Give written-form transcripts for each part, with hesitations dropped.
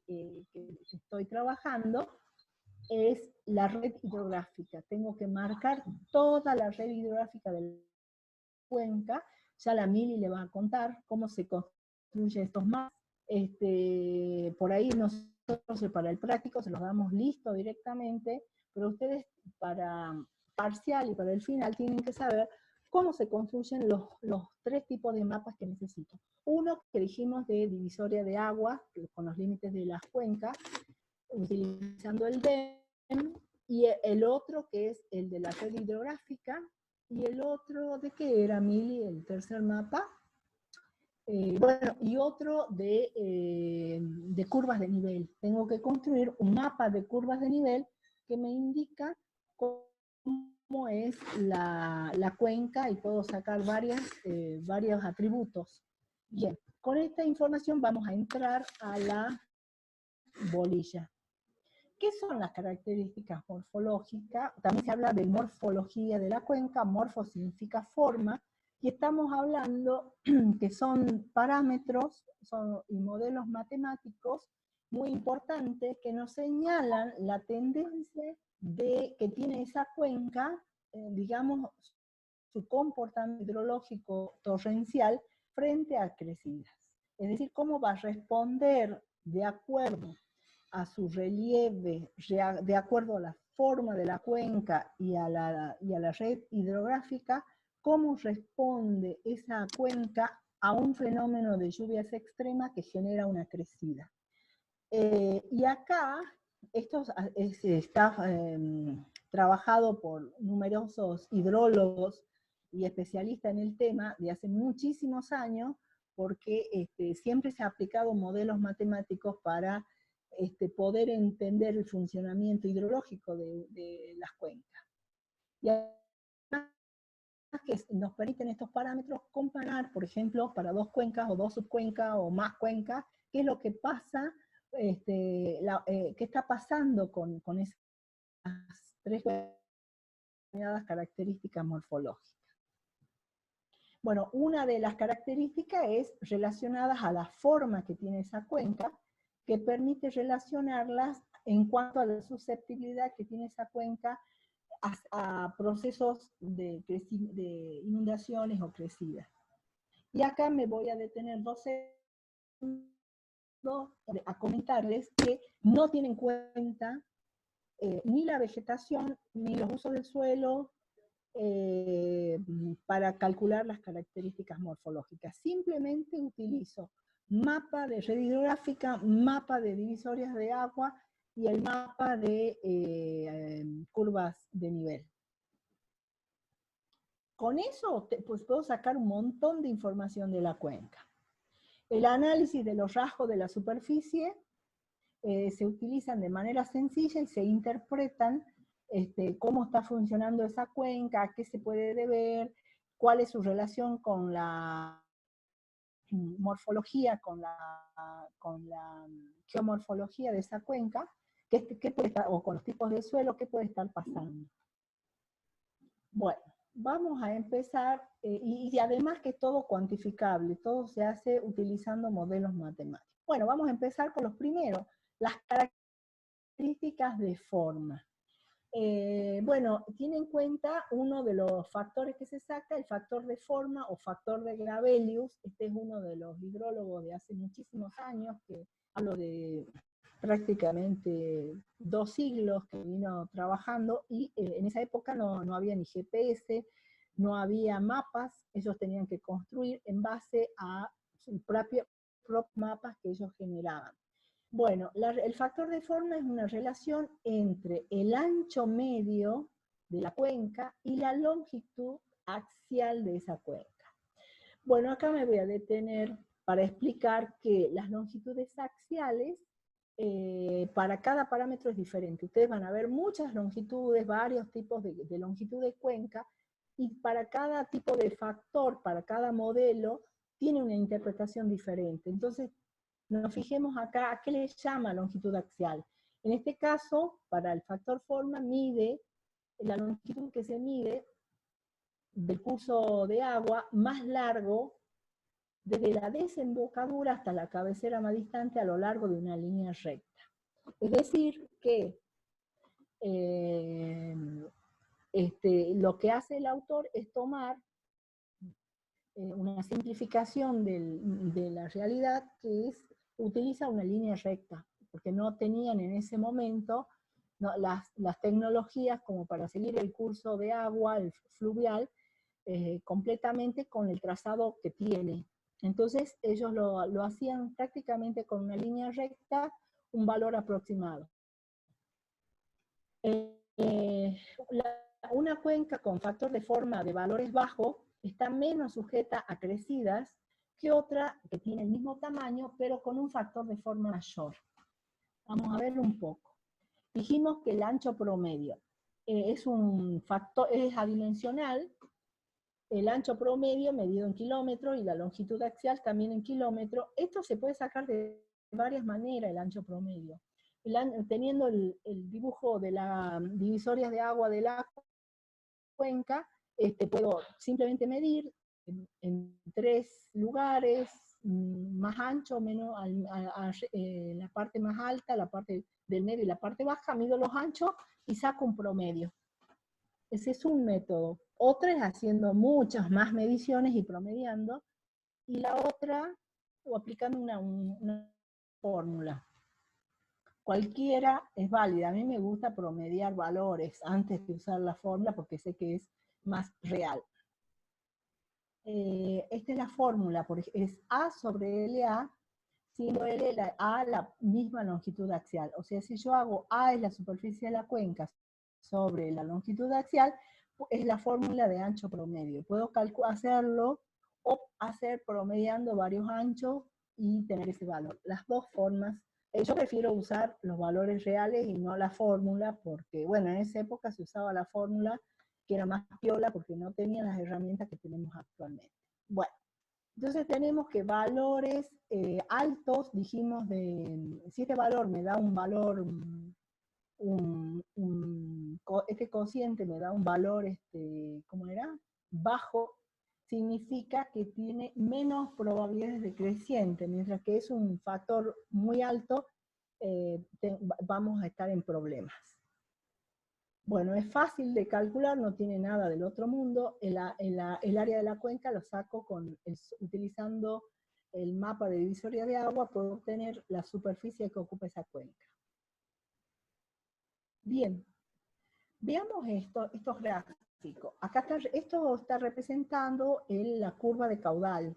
que estoy trabajando es la red hidrográfica. Tengo que marcar toda la red hidrográfica de la cuenca. Ya la Mili le va a contar cómo se construye estos mapas. Por ahí nosotros para el práctico se los damos listo directamente, pero ustedes para parcial y para el final tienen que saber cómo se construyen los tres tipos de mapas que necesito. Uno que dijimos de divisoria de agua, con los límites de las cuencas, utilizando el DEM, y el otro que es el de la red hidrográfica, y el otro, ¿de qué era, Mili, el tercer mapa? Bueno, y otro de curvas de nivel. Tengo que construir un mapa de curvas de nivel que me indica cómo es la cuenca, y puedo sacar varios atributos. Bien, con esta información vamos a entrar a la bolilla. ¿Qué son las características morfológicas? También se habla de morfología de la cuenca. Morfo significa forma, y estamos hablando que son parámetros y modelos matemáticos muy importantes que nos señalan la tendencia que tiene esa cuenca, digamos, su comportamiento hidrológico torrencial frente a crecidas. Es decir, cómo va a responder de acuerdo a su relieve, de acuerdo a la forma de la cuenca y a la red hidrográfica, cómo responde esa cuenca a un fenómeno de lluvias extremas que genera una crecida. Y acá, esto está trabajado por numerosos hidrólogos y especialistas en el tema de hace muchísimos años, porque siempre se ha aplicado modelos matemáticos para poder entender el funcionamiento hidrológico de las cuencas. Y además que nos permiten estos parámetros comparar, por ejemplo, para dos cuencas o dos subcuencas o más cuencas, qué es lo que pasa, qué está pasando con esas tres características morfológicas. Bueno, una de las características es relacionadas a la forma que tiene esa cuenca, que permite relacionarlas en cuanto a la susceptibilidad que tiene esa cuenca a procesos de inundaciones o crecidas. Y acá me voy a detener 2 segundos a comentarles que no tienen en cuenta ni la vegetación, ni los usos del suelo, para calcular las características morfológicas. Simplemente utilizo mapa de red hidrográfica, mapa de divisorias de agua y el mapa de curvas de nivel. Con eso pues puedo sacar un montón de información de la cuenca. El análisis de los rasgos de la superficie se utilizan de manera sencilla y se interpretan cómo está funcionando esa cuenca, a qué se puede deber, cuál es su relación con la morfología, con la geomorfología de esa cuenca, qué puede estar, o con los tipos de suelo, qué puede estar pasando. Bueno, vamos a empezar, y además que es todo cuantificable, todo se hace utilizando modelos matemáticos. Bueno, vamos a empezar con los primeros, las características de forma. Bueno, tiene en cuenta uno de los factores que se saca, el factor de forma o factor de Gravelius. Este es uno de los hidrólogos de hace muchísimos años, que hablo de prácticamente 2 siglos que vino trabajando, y en esa época no había ni GPS, no había mapas, ellos tenían que construir en base a sus propios mapas que ellos generaban. Bueno, el factor de forma es una relación entre el ancho medio de la cuenca y la longitud axial de esa cuenca. Bueno, acá me voy a detener para explicar que las longitudes axiales para cada parámetro es diferente. Ustedes van a ver muchas longitudes, varios tipos de longitud de cuenca, y para cada tipo de factor, para cada modelo, tiene una interpretación diferente. Entonces, nos fijemos acá, ¿a qué le llama longitud axial? En este caso, para el factor forma, mide la longitud que se mide del curso de agua más largo desde la desembocadura hasta la cabecera más distante a lo largo de una línea recta. Es decir, que lo que hace el autor es tomar una simplificación de la realidad, que es, utiliza una línea recta, porque no tenían en ese momento las tecnologías como para seguir el curso de agua, el fluvial, completamente con el trazado que tiene. Entonces ellos lo hacían prácticamente con una línea recta, un valor aproximado. Una cuenca con factor de forma de valores bajos está menos sujeta a crecidas que otra que tiene el mismo tamaño, pero con un factor de forma mayor. Vamos a ver un poco. Dijimos que el ancho promedio es un factor, es adimensional. El ancho promedio medido en kilómetros y la longitud axial también en kilómetros. Esto se puede sacar de varias maneras, el ancho promedio. Teniendo el dibujo de las divisorias de agua de la cuenca, puedo simplemente medir en 3 lugares, más ancho, menos, la parte más alta, la parte del medio y la parte baja, mido los anchos y saco un promedio. Ese es un método. Otra es haciendo muchas más mediciones y promediando, y la otra, o aplicando una fórmula. Cualquiera es válida. A mí me gusta promediar valores antes de usar la fórmula porque sé que es más real. Esta es la fórmula, es A sobre LA, siendo A la misma longitud axial. O sea, si yo hago A es la superficie de la cuenca sobre la longitud axial, es la fórmula de ancho promedio. Puedo hacerlo o hacer promediando varios anchos y tener ese valor. Las dos formas. Yo prefiero usar los valores reales y no la fórmula, porque, bueno, en esa época se usaba la fórmula, que era más piola porque no tenía las herramientas que tenemos actualmente. Bueno, entonces tenemos que valores altos, dijimos, si este valor me da un valor, este cociente me da un valor, ¿cómo era? Bajo, significa que tiene menos probabilidades de creciente, mientras que es un factor muy alto, vamos a estar en problemas. Bueno, es fácil de calcular, no tiene nada del otro mundo. El área de la cuenca lo saco utilizando el mapa de divisoria de agua, puedo obtener la superficie que ocupa esa cuenca. Bien, veamos estos gráficos. Acá esto está representando la curva de caudal.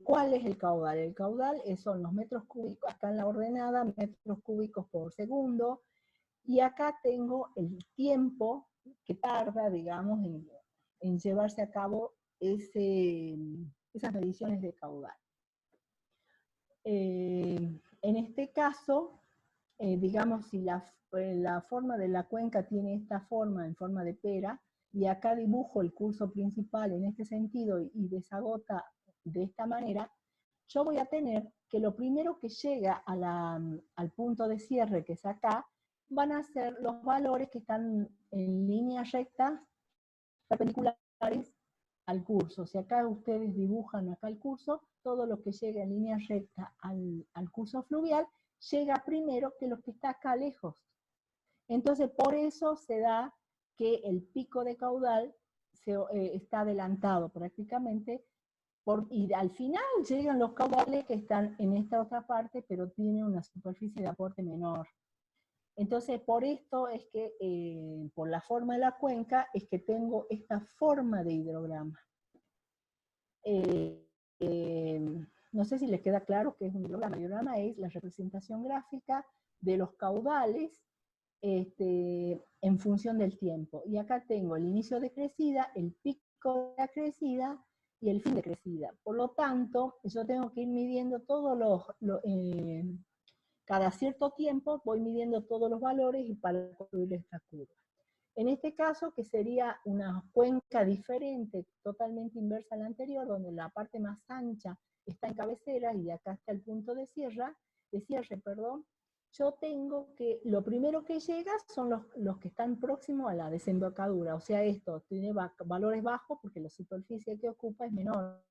¿Cuál es el caudal? El caudal son los metros cúbicos, acá en la ordenada, metros cúbicos por segundo, y acá tengo el tiempo que tarda, digamos, en llevarse a cabo esas mediciones de caudal. En este caso, digamos, si la forma de la cuenca tiene esta forma, en forma de pera, y acá dibujo el curso principal en este sentido y desagota de esta manera, yo voy a tener que lo primero que llega al punto de cierre, que es acá, van a ser los valores que están en línea recta, perpendiculares al curso. Si acá ustedes dibujan acá el curso, todo lo que llega en línea recta al curso fluvial, llega primero que lo que está acá lejos. Entonces, por eso se da que el pico de caudal está adelantado prácticamente, y al final llegan los caudales que están en esta otra parte, pero tienen una superficie de aporte menor. Entonces, por esto es que, por la forma de la cuenca, es que tengo esta forma de hidrograma. No sé si les queda claro qué es un hidrograma. El hidrograma es la representación gráfica de los caudales en función del tiempo. Y acá tengo el inicio de crecida, el pico de la crecida y el fin de crecida. Por lo tanto, yo tengo que ir midiendo todos cada cierto tiempo voy midiendo todos los valores y para construir esta curva. En este caso, que sería una cuenca diferente, totalmente inversa a la anterior, donde la parte más ancha está en cabecera y acá está el punto de cierre, yo tengo que, lo primero que llega son los que están próximos a la desembocadura, o sea, esto tiene valores bajos porque la superficie que ocupa es menor.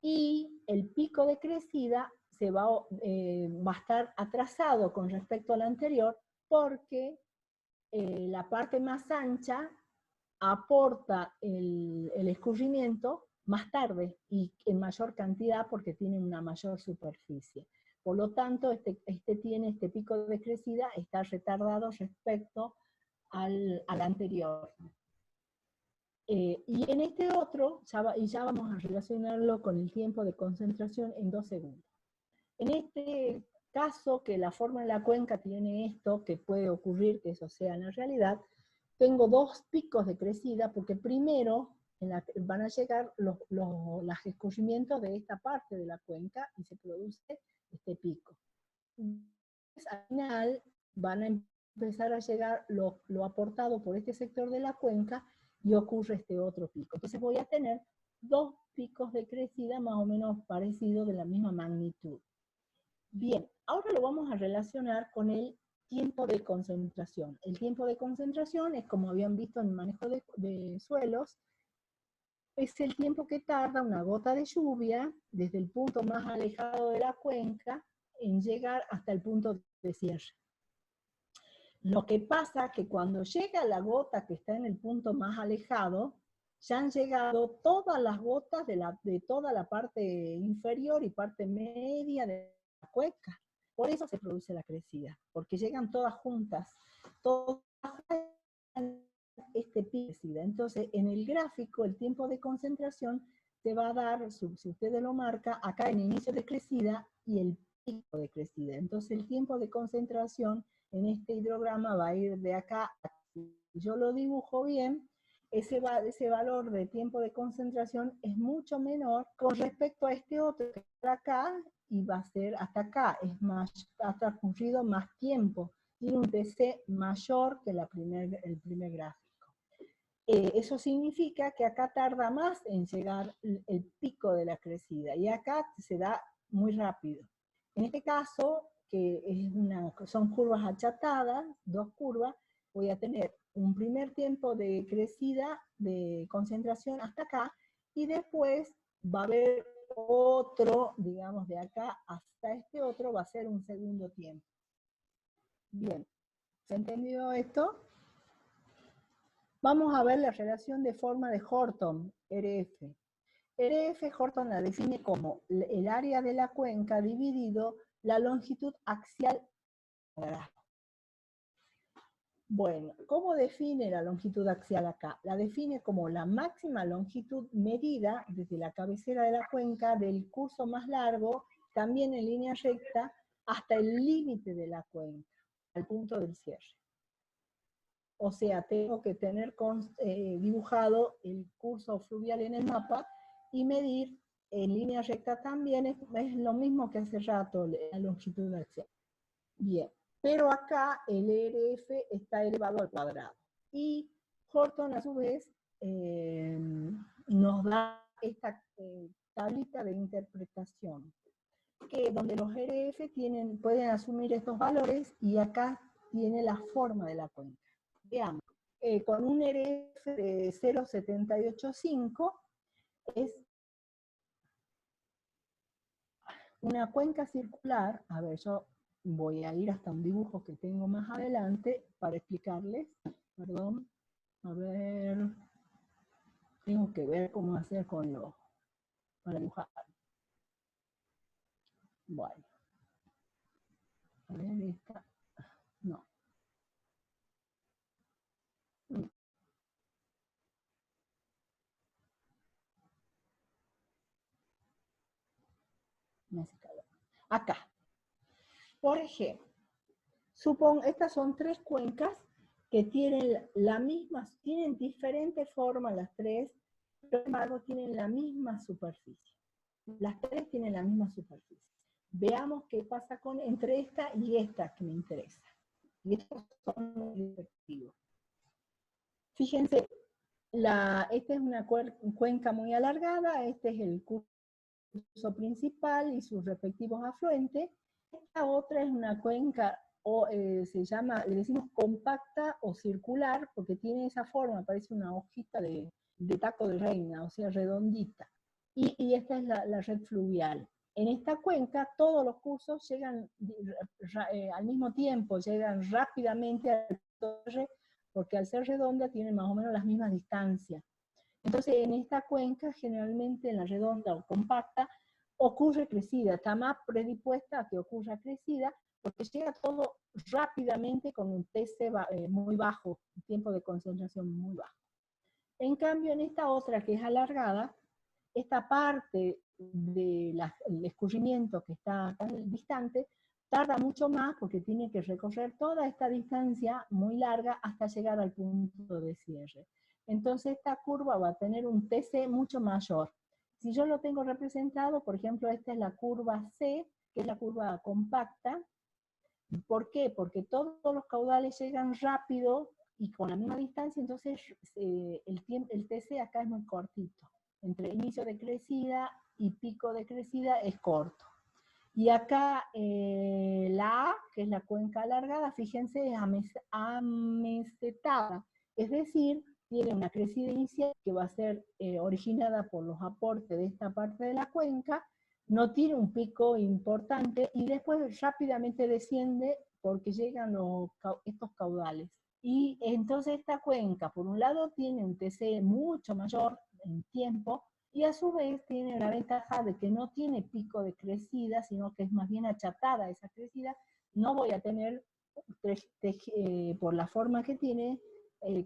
y el pico de crecida va a estar atrasado con respecto al anterior porque la parte más ancha aporta el escurrimiento más tarde y en mayor cantidad porque tiene una mayor superficie. Por lo tanto, este pico de crecida está retardado respecto al anterior. Y en este otro, ya vamos a relacionarlo con el tiempo de concentración en 2 segundos. En este caso, que la forma de la cuenca tiene esto, que puede ocurrir que eso sea la realidad, tengo 2 picos de crecida, porque primero van a llegar los escurrimientos de esta parte de la cuenca y se produce este pico. Al final van a empezar a llegar lo aportado por este sector de la cuenca y ocurre este otro pico. Entonces voy a tener 2 picos de crecida más o menos parecidos de la misma magnitud. Bien, ahora lo vamos a relacionar con el tiempo de concentración. El tiempo de concentración es, como habían visto en el manejo de suelos, es el tiempo que tarda una gota de lluvia desde el punto más alejado de la cuenca en llegar hasta el punto de cierre. Lo que pasa es que cuando llega la gota que está en el punto más alejado, ya han llegado todas las gotas de toda la parte inferior y parte media de la cuenca. Por eso se produce la crecida, porque llegan todas juntas. Todas este pico. Entonces, en el gráfico, el tiempo de concentración te va a dar, si ustedes lo marcan, acá el inicio de crecida y el pico de crecida. Entonces, el tiempo de concentración en este hidrograma va a ir de acá. Si yo lo dibujo bien, ese valor de tiempo de concentración es mucho menor con respecto a este otro que está acá y va a ser hasta acá, ha transcurrido más tiempo, tiene un TC mayor que el primer gráfico. Eso significa que acá tarda más en llegar el pico de la crecida y acá se da muy rápido. En este caso, que son curvas achatadas, 2 curvas, voy a tener un primer tiempo de crecida, de concentración hasta acá, y después va a haber otro, digamos, de acá hasta este otro, va a ser un segundo tiempo. Bien, ¿se ha entendido esto? Vamos a ver la relación de forma de Horton, RF. RF, Horton la define como el área de la cuenca dividido la longitud axial. Bueno, ¿cómo define la longitud axial acá? La define como la máxima longitud medida desde la cabecera de la cuenca del curso más largo, también en línea recta, hasta el límite de la cuenca, al punto del cierre. O sea, tengo que tener dibujado el curso fluvial en el mapa y medir en línea recta también, es lo mismo que hace rato, la longitud axial. Bien, pero acá el ERF está elevado al cuadrado. Y Horton, a su vez, nos da esta tablita de interpretación, donde los ERF pueden asumir estos valores y acá tiene la forma de la cuenca. Veamos, con un ERF de 0,785 es una cuenca circular. A ver, yo voy a ir hasta un dibujo que tengo más adelante para explicarles. Perdón. A ver. Tengo que ver cómo hacer para dibujar. Bueno. A ver, esta. No. Me hace calor. Acá. Por ejemplo, estas son 3 cuencas que tienen tienen diferentes formas las 3, pero sin embargo tienen la misma superficie. Las 3 tienen la misma superficie. Veamos qué pasa entre esta y esta que me interesa. Y estos son los respectivos. Fíjense, esta es una cuenca muy alargada, este es el curso principal y sus respectivos afluentes. Esta otra es una cuenca, le decimos compacta o circular, porque tiene esa forma, parece una hojita de taco de reina, o sea, redondita. y esta es la red fluvial. En esta cuenca todos los cursos llegan al mismo tiempo, llegan rápidamente al torre, porque al ser redonda tienen más o menos las mismas distancias. Entonces en esta cuenca, generalmente en la redonda o compacta, ocurre crecida, está más predispuesta a que ocurra crecida, porque llega todo rápidamente con un TC muy bajo, un tiempo de concentración muy bajo. En cambio, en esta otra que es alargada, esta parte del escurrimiento que está tan distante, tarda mucho más porque tiene que recorrer toda esta distancia muy larga hasta llegar al punto de cierre. Entonces esta curva va a tener un TC mucho mayor. Si yo lo tengo representado, por ejemplo, esta es la curva C, que es la curva compacta. ¿Por qué? Porque todos los caudales llegan rápido y con la misma distancia, entonces el TC acá es muy cortito. Entre inicio de crecida y pico de crecida es corto. Y acá la A, que es la cuenca alargada, fíjense, es amesetada. Es decir, tiene una crecida inicial que va a ser originada por los aportes de esta parte de la cuenca, no tiene un pico importante y después rápidamente desciende porque llegan estos caudales. Y entonces esta cuenca, por un lado, tiene un TC mucho mayor en tiempo, y a su vez tiene la ventaja de que no tiene pico de crecida, sino que es más bien achatada esa crecida. No voy a tener, por la forma que tiene,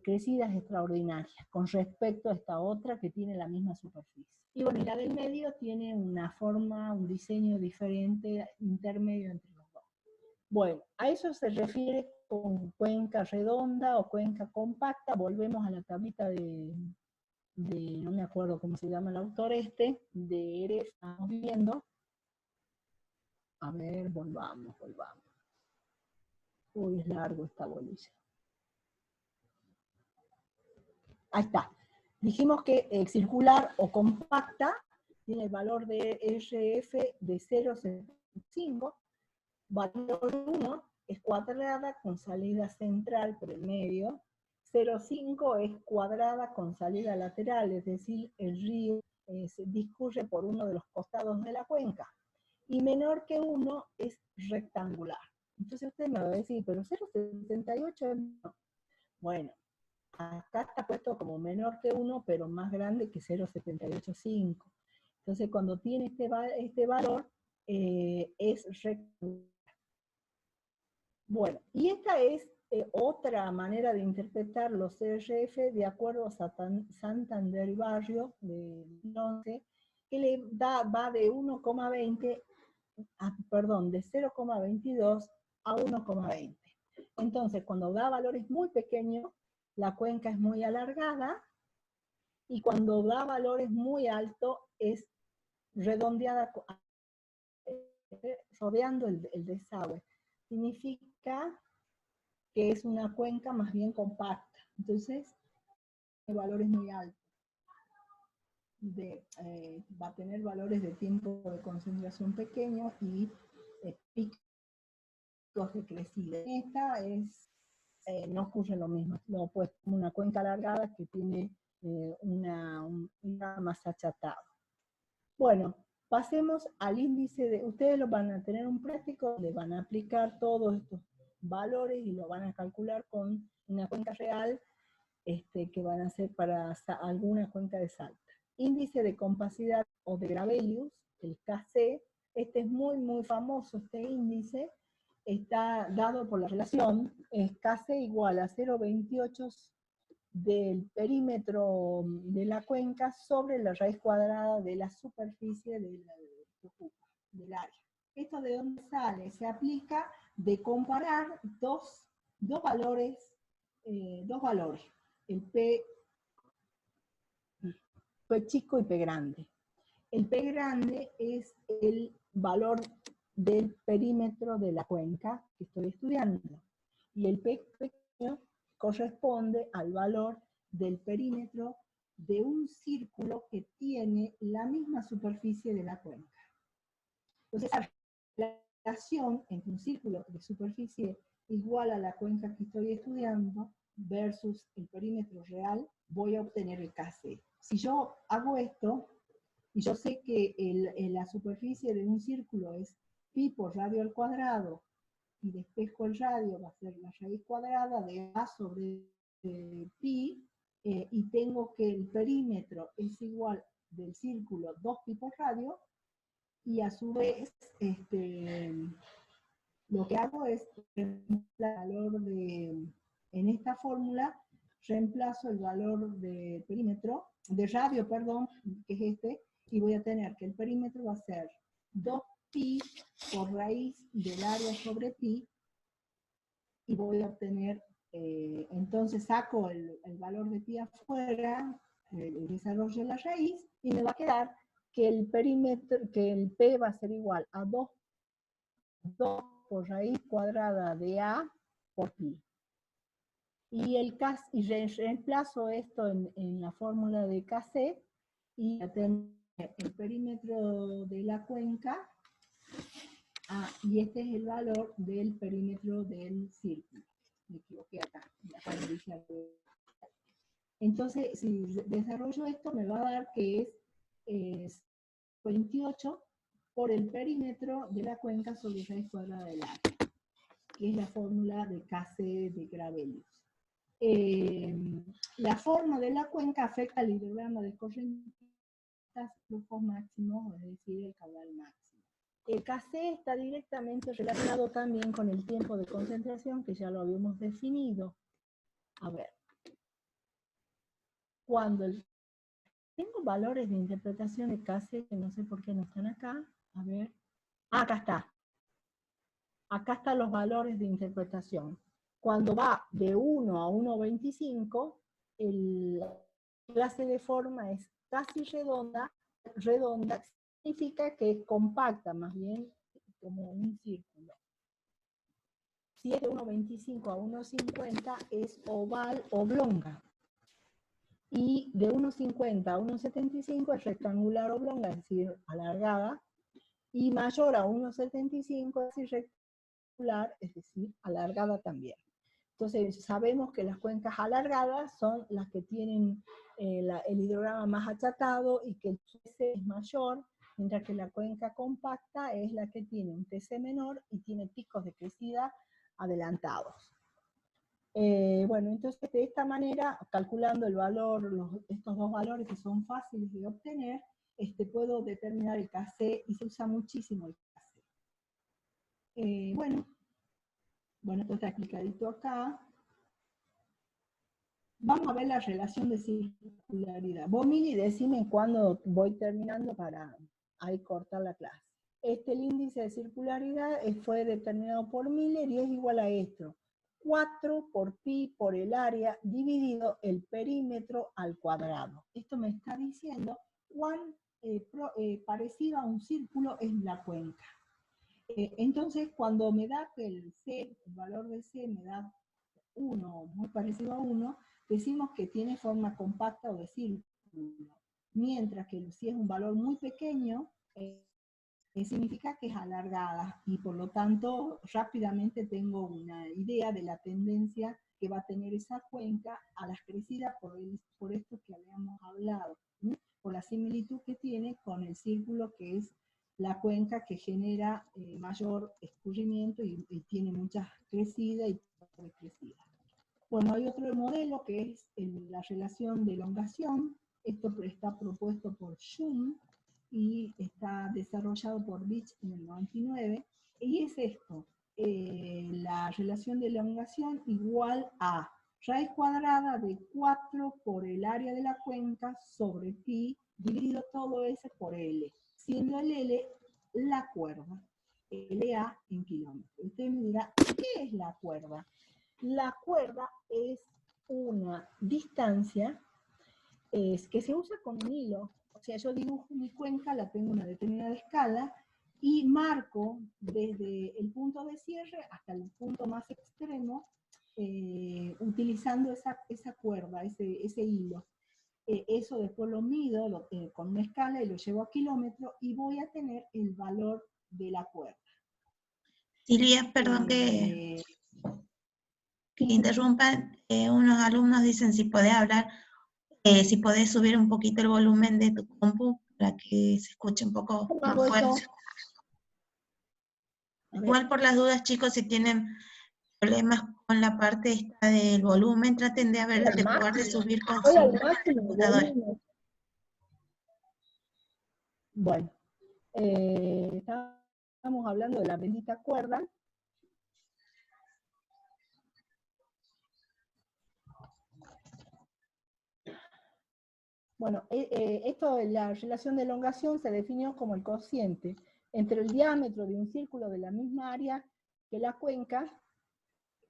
crecidas extraordinarias con respecto a esta otra que tiene la misma superficie. Y bueno, y la del medio tiene una forma, un diseño diferente, intermedio entre los dos. Bueno, a eso se refiere con cuenca redonda o cuenca compacta. Volvemos a la tablita no me acuerdo cómo se llama el autor de Eres, estamos viendo. A ver, volvamos. Uy, es largo esta bolilla. Ahí está. Dijimos que circular o compacta tiene el valor de RF de 0,75. Valor 1 es cuadrada con salida central por el medio. 0,5 es cuadrada con salida lateral, es decir, el río se discurre por uno de los costados de la cuenca. Y menor que 1 es rectangular. Entonces usted me va a decir, pero 0,78 no. Bueno, acá está puesto como menor que 1, pero más grande que 0,785. Entonces cuando tiene este valor, es rectangular. Bueno, y esta es otra manera de interpretar los CRF de acuerdo a Santander Barrio de 2011, que va de 1,20, perdón, de 0,22 a 1,20. Entonces, cuando da valores muy pequeños, la cuenca es muy alargada, y cuando da valores muy altos, es redondeada, rodeando el desagüe. Significa que es una cuenca más bien compacta. Entonces, tiene valores muy altos. Va a tener valores de tiempo de concentración pequeños y picos de crecida. Esta no ocurre lo mismo. No, pues una cuenca alargada que tiene una más achatado. Bueno, pasemos al índice de, ustedes lo van a tener un práctico donde van a aplicar todos estos valores y lo van a calcular con una cuenca real que van a hacer para alguna cuenca de Salta. Índice de compacidad o de Gravelius, el KC, este es muy famoso, este índice, está dado por la relación, es KC igual a 0,28 del perímetro de la cuenca sobre la raíz cuadrada de la superficie del área. ¿Esto de dónde sale? Se aplica de comparar dos valores, el P chico y P grande. El P grande es el valor del perímetro de la cuenca que estoy estudiando, y el P pequeño corresponde al valor del perímetro de un círculo que tiene la misma superficie de la cuenca. Entonces, la relación entre un círculo de superficie igual a la cuenca que estoy estudiando versus el perímetro real, voy a obtener el KC. Si yo hago esto, y yo sé que la superficie de un círculo es pi por radio al cuadrado, y despejo el radio, va a ser la raíz cuadrada de A sobre pi, y tengo que el perímetro es igual del círculo 2pi por radio, y a su vez, lo que hago es reemplazar el valor en esta fórmula, reemplazo el valor de perímetro, de radio, perdón, que es este, y voy a tener que el perímetro va a ser 2pi por raíz del área sobre pi, y voy a obtener, entonces saco el valor de pi afuera, el desarrollo de la raíz, y me va a quedar que el perímetro, que el p va a ser igual a 2 por raíz cuadrada de a por pi. Y reemplazo esto en la fórmula de Kc, y a tener el perímetro de la cuenca, y este es el valor del perímetro del círculo. Me equivoqué acá. Entonces, si desarrollo esto, me va a dar que es 28 por el perímetro de la cuenca sobre raíz cuadrada del área, que es la fórmula de Kc de Gravelius. La forma de la cuenca afecta al hidrograma de corrientes, flujos máximos, es decir, el caudal máximo. El Kc está directamente relacionado también con el tiempo de concentración, que ya lo habíamos definido. A ver, cuando tengo valores de interpretación de Kc, que no sé por qué no están acá. A ver, acá está. Acá están los valores de interpretación. Cuando va de 1 a 1,25, la clase de forma es casi redonda. Redonda significa que es compacta, más bien como un círculo. Si es de 1,25 a 1,50 es oval oblonga. Y de 1,50 a 1,75 es rectangular oblonga, es decir, alargada. Y mayor a 1,75 es irregular, es decir, alargada también. Entonces sabemos que las cuencas alargadas son las que tienen el hidrograma más achatado y que el TC es mayor, mientras que la cuenca compacta es la que tiene un TC menor y tiene picos de crecida adelantados. Bueno, entonces de esta manera, calculando el valor, estos dos valores que son fáciles de obtener, puedo determinar el Kc, y se usa muchísimo el Kc. Bueno, esto está explicadito acá. Vamos a ver la relación de circularidad. Vos, Mili, decime cuándo voy terminando para ahí cortar la clase. El índice de circularidad fue determinado por Miller y es igual a esto. 4 por pi por el área dividido el perímetro al cuadrado. Esto me está diciendo cuán parecido a un círculo es la cuenca. Entonces, cuando me da que el valor de C me da 1, muy parecido a 1, decimos que tiene forma compacta o de círculo. Mientras que si es un valor muy pequeño, significa que es alargada, y por lo tanto rápidamente tengo una idea de la tendencia que va a tener esa cuenca a las crecidas por esto que habíamos hablado, ¿sí? Por la similitud que tiene con el círculo, que es la cuenca que genera mayor escurrimiento y tiene muchas crecidas y decrecidas. Bueno, hay otro modelo que es la relación de elongación. Esto está propuesto por Schum y está desarrollado por Beach en el 99, y es esto, la relación de elongación igual a raíz cuadrada de 4 por el área de la cuenca sobre pi, dividido todo ese por L, siendo el L la cuerda, LA en kilómetros. Usted me dirá, ¿qué es la cuerda? La cuerda es una distancia que se usa con un hilo. O sea, yo dibujo mi cuenca, la tengo en una determinada escala, y marco desde el punto de cierre hasta el punto más extremo, utilizando esa cuerda, ese hilo. Eso después lo mido con una escala y lo llevo a kilómetros, y voy a tener el valor de la cuerda. Silvia, perdón que interrumpa. Unos alumnos dicen si podés hablar, si podés subir un poquito el volumen de tu compu, para que se escuche un poco ¿Cómo más hago eso? fuerte. A ver. Igual por las dudas, chicos, si tienen problemas con la parte esta del volumen, traten de, de probar de subir con Voy al su máximo computadora. volumen. Bueno, estamos hablando de la bendita cuerda. Bueno, esto, la relación de elongación se definió como el cociente entre el diámetro de un círculo de la misma área que la cuenca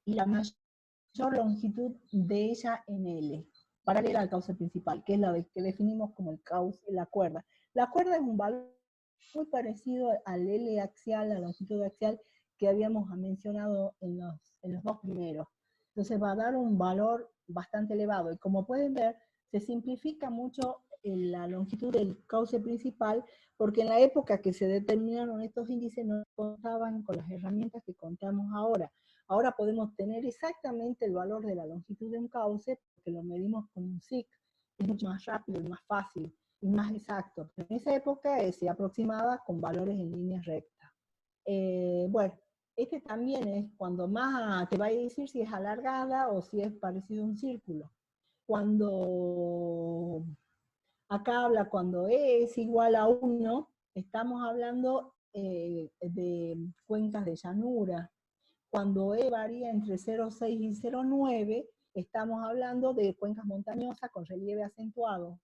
y la mayor longitud de ella en L, paralela al cauce principal, que es la que definimos como el cauce, la cuerda. La cuerda es un valor muy parecido al L axial, la longitud axial que habíamos mencionado en los dos primeros. Entonces va a dar un valor bastante elevado. Y como pueden ver, se simplifica mucho la longitud del cauce principal, porque en la época que se determinaron estos índices no contaban con las herramientas que contamos ahora. Ahora podemos tener exactamente el valor de la longitud de un cauce, porque lo medimos con un SIC, es mucho más rápido y más fácil y más exacto. Pero en esa época se aproximaba con valores en líneas rectas. Bueno, este también es cuando más te va a decir si es alargada o si es parecido a un círculo. Cuando acá habla cuando E es igual a 1, estamos hablando de cuencas de llanura. Cuando E varía entre 0,6 y 0,9, estamos hablando de cuencas montañosas con relieve acentuado.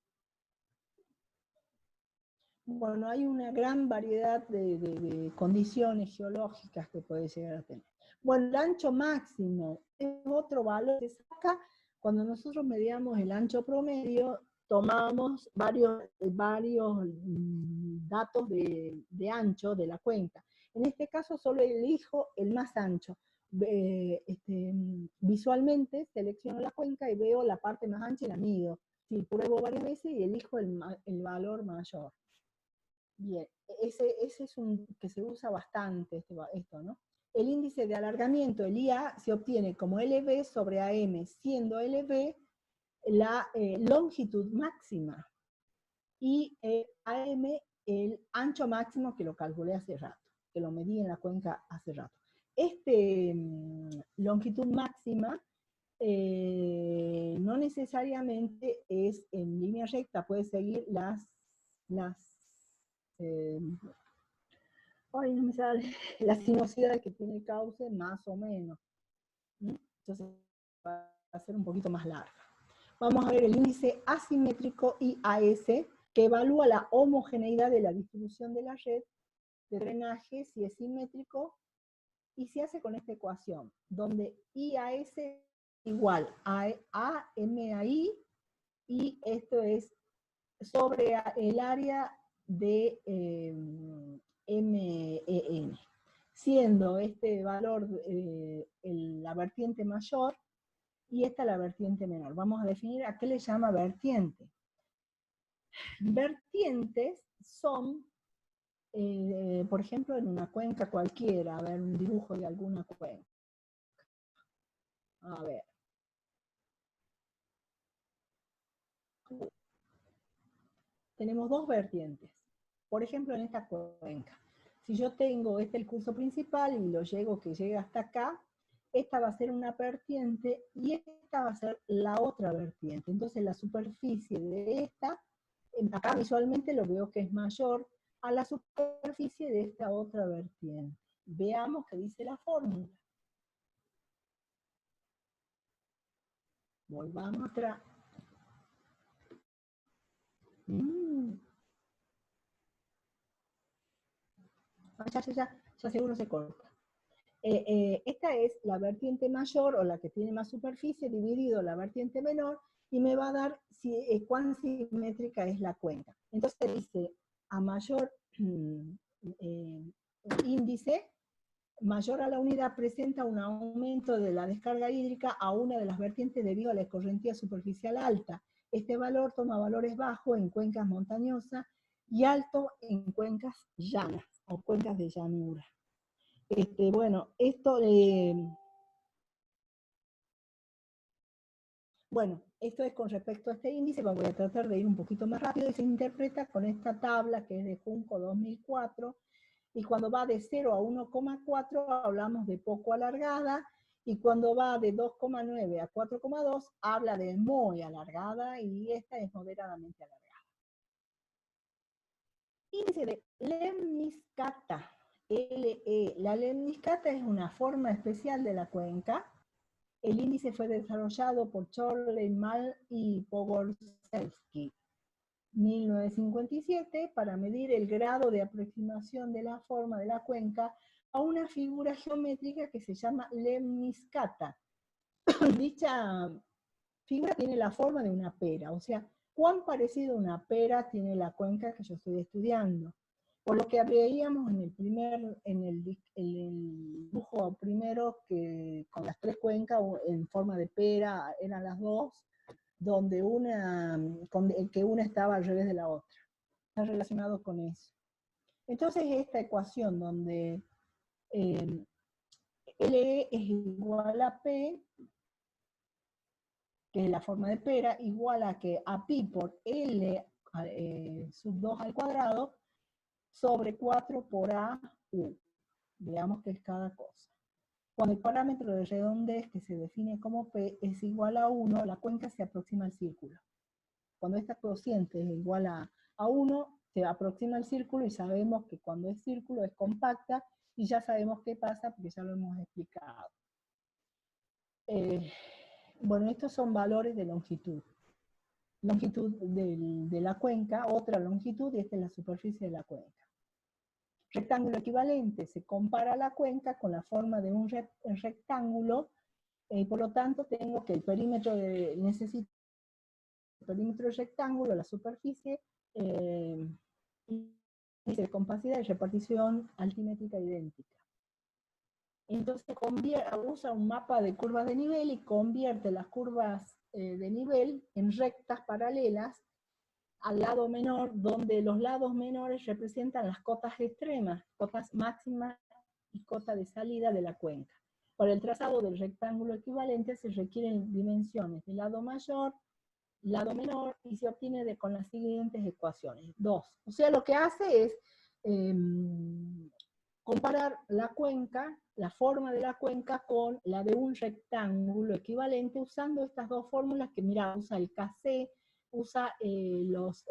Bueno, hay una gran variedad de condiciones geológicas que puede llegar a tener. Bueno, el ancho máximo es otro valor que se saca cuando nosotros medíamos el ancho promedio, tomamos varios datos de ancho de la cuenca. En este caso solo elijo el más ancho. Visualmente selecciono la cuenca y veo la parte más ancha y la mido. Sí, pruebo varias veces y elijo el valor mayor. Bien, ese es un que se usa bastante, esto, ¿no? El índice de alargamiento, el IA, se obtiene como LB sobre AM, siendo LB la longitud máxima y AM el ancho máximo que lo calculé hace rato, que lo medí en la cuenca hace rato. Longitud máxima no necesariamente es en línea recta, puede seguir las ay, no me sale, la sinuosidad que tiene el cauce más o menos. Entonces va a ser un poquito más larga. Vamos a ver el índice asimétrico IAS, que evalúa la homogeneidad de la distribución de la red de drenaje, si es simétrico, y se hace con esta ecuación, donde IAS es igual a AMAI, y esto es sobre el área de MEN, siendo este valor la vertiente mayor y esta la vertiente menor. Vamos a definir a qué le llama vertiente. Vertientes son, por ejemplo, en una cuenca cualquiera, a ver, un dibujo de alguna cuenca. A ver. Tenemos dos vertientes. Por ejemplo, en esta cuenca. Si yo tengo el curso principal y lo que llega hasta acá, esta va a ser una vertiente y esta va a ser la otra vertiente. Entonces la superficie de esta, acá visualmente lo veo que es mayor a la superficie de esta otra vertiente. Veamos qué dice la fórmula. Volvamos atrás. Ya seguro se corta. Esta es la vertiente mayor o la que tiene más superficie dividido la vertiente menor y me va a dar cuán simétrica es la cuenca. Entonces dice, a mayor índice, mayor a la unidad presenta un aumento de la descarga hídrica a una de las vertientes debido a la escorrentía superficial alta. Este valor toma valores bajos en cuencas montañosas y alto en cuencas llanas o cuencas de llanura. Bueno, Esto es con respecto a este índice, voy a tratar de ir un poquito más rápido, y se interpreta con esta tabla que es de Junco 2004, y cuando va de 0 a 1,4 hablamos de poco alargada, y cuando va de 2,9 a 4,2 habla de muy alargada, y esta es moderadamente alargada. Índice de lemniscata, LE. La lemniscata es una forma especial de la cuenca. El índice fue desarrollado por Chorley-Mal y Pogorzelski, 1957, para medir el grado de aproximación de la forma de la cuenca a una figura geométrica que se llama lemniscata. Dicha figura tiene la forma de una pera, o sea, cuán parecido a una pera tiene la cuenca que yo estoy estudiando. Por lo que veíamos en el dibujo primero, que con las tres cuencas en forma de pera eran las dos, donde que una estaba al revés de la otra. Está relacionado con eso. Entonces esta ecuación donde LE es igual a P, que es la forma de pera, igual a que a pi por L sub 2 al cuadrado, sobre 4 por A U. Veamos qué es cada cosa. Cuando el parámetro de redondez, que se define como P, es igual a 1, la cuenca se aproxima al círculo. Cuando esta cociente es igual a 1, se aproxima al círculo, y sabemos que cuando es círculo es compacta, y ya sabemos qué pasa porque ya lo hemos explicado. Bueno, estos son valores de longitud. Longitud de la cuenca, otra longitud, y esta es la superficie de la cuenca. Rectángulo equivalente, se compara la cuenca con la forma de un rectángulo, y por lo tanto tengo que el perímetro necesito el perímetro del rectángulo, la superficie, y de compacidad y repartición altimétrica idéntica. Entonces usa un mapa de curvas de nivel y convierte las curvas de nivel en rectas paralelas al lado menor, donde los lados menores representan las cotas extremas, cotas máximas y cota de salida de la cuenca. Para el trazado del rectángulo equivalente se requieren dimensiones de lado mayor, lado menor, y se obtiene con las siguientes ecuaciones. 2. O sea, lo que hace es comparar la cuenca, la forma de la cuenca, con la de un rectángulo equivalente, usando estas dos fórmulas que, mira, usa el KC, usa los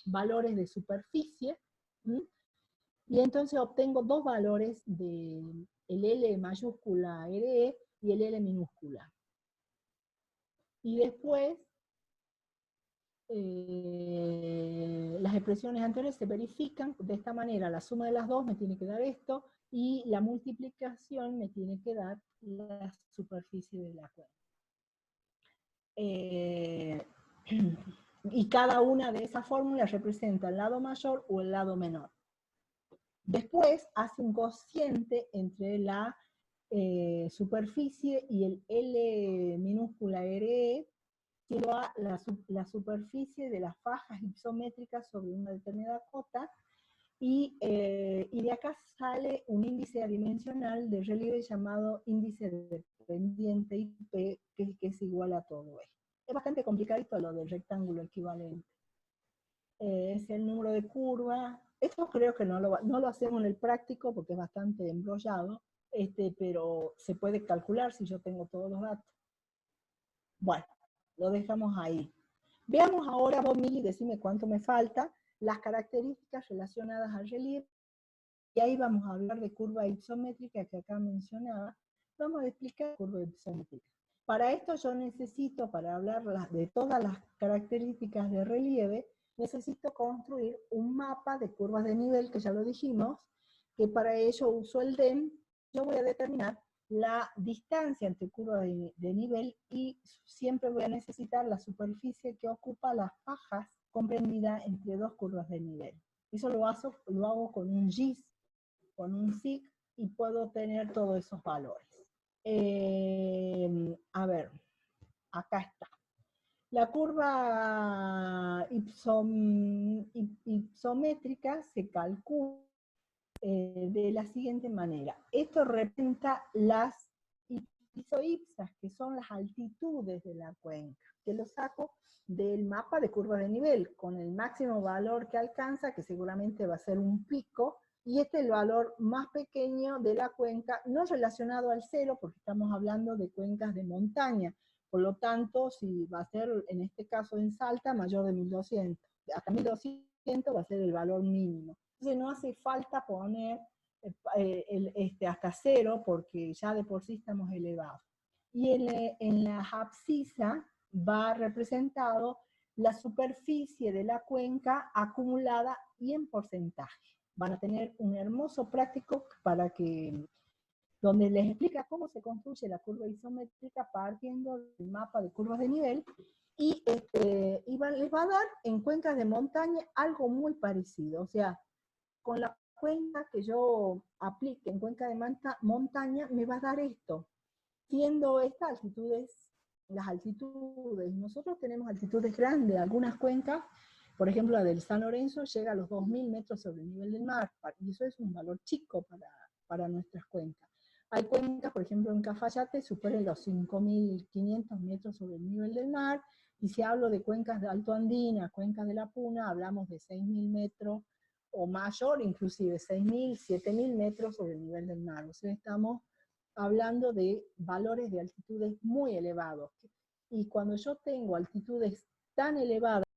valores de superficie, y entonces obtengo dos valores de el L mayúscula RE y el L minúscula. Y después las expresiones anteriores se verifican de esta manera. La suma de las dos me tiene que dar esto, y la multiplicación me tiene que dar la superficie de la cuenca. Y cada una de esas fórmulas representa el lado mayor o el lado menor. Después hace un cociente entre la superficie y el L minúscula RE, que da la superficie de las fajas isométricas sobre una determinada cota, y de acá sale un índice adimensional de relieve llamado índice dependiente IP, que es igual a todo esto. Es bastante complicadito lo del rectángulo equivalente. Es el número de curva. Esto creo que no lo hacemos en el práctico porque es bastante embrollado, pero se puede calcular si yo tengo todos los datos. Bueno, lo dejamos ahí. Veamos ahora, vos, Mili, decime cuánto me falta, las características relacionadas al relieve, y ahí vamos a hablar de curva isométrica que acá mencionaba. Vamos a explicar curva isométrica. Para esto yo necesito, para hablar de todas las características de relieve, necesito construir un mapa de curvas de nivel, que ya lo dijimos, que para ello uso el DEM. Yo voy a determinar la distancia entre curvas de nivel, y siempre voy a necesitar la superficie que ocupa las fajas comprendida entre dos curvas de nivel. Eso lo hago con un GIS, con un SIG, y puedo tener todos esos valores. A ver, acá está. La curva isométrica se calcula de la siguiente manera. Esto representa las ISO-IPSAS, que son las altitudes de la cuenca, que lo saco del mapa de curvas de nivel, con el máximo valor que alcanza, que seguramente va a ser un pico, y este es el valor más pequeño de la cuenca, no relacionado al cero, porque estamos hablando de cuencas de montaña, por lo tanto, si va a ser, en este caso en Salta, mayor de 1200, hasta 1200 va a ser el valor mínimo. Entonces no hace falta poner hasta cero, porque ya de por sí estamos elevados. Y en la abscisa va representado la superficie de la cuenca acumulada y en porcentaje. Van a tener un hermoso práctico para que, donde les explica cómo se construye la curva isométrica partiendo del mapa de curvas de nivel, y les va a dar en cuencas de montaña algo muy parecido. O sea, con la cuenca que yo aplique en cuenca de montaña, me va a dar esto. Siendo estas altitudes, las altitudes, nosotros tenemos altitudes grandes, algunas cuencas, por ejemplo la del San Lorenzo, llega a los 2000 metros sobre el nivel del mar, y eso es un valor chico para nuestras cuencas. Hay cuencas, por ejemplo en Cafayate, superan los 5500 metros sobre el nivel del mar, y si hablo de cuencas de Alto Andina, cuencas de la Puna, hablamos de 6000 metros, o mayor, inclusive 6000, 7000 metros sobre el nivel del mar. O sea, estamos hablando de valores de altitudes muy elevados. Y cuando yo tengo altitudes tan elevadas,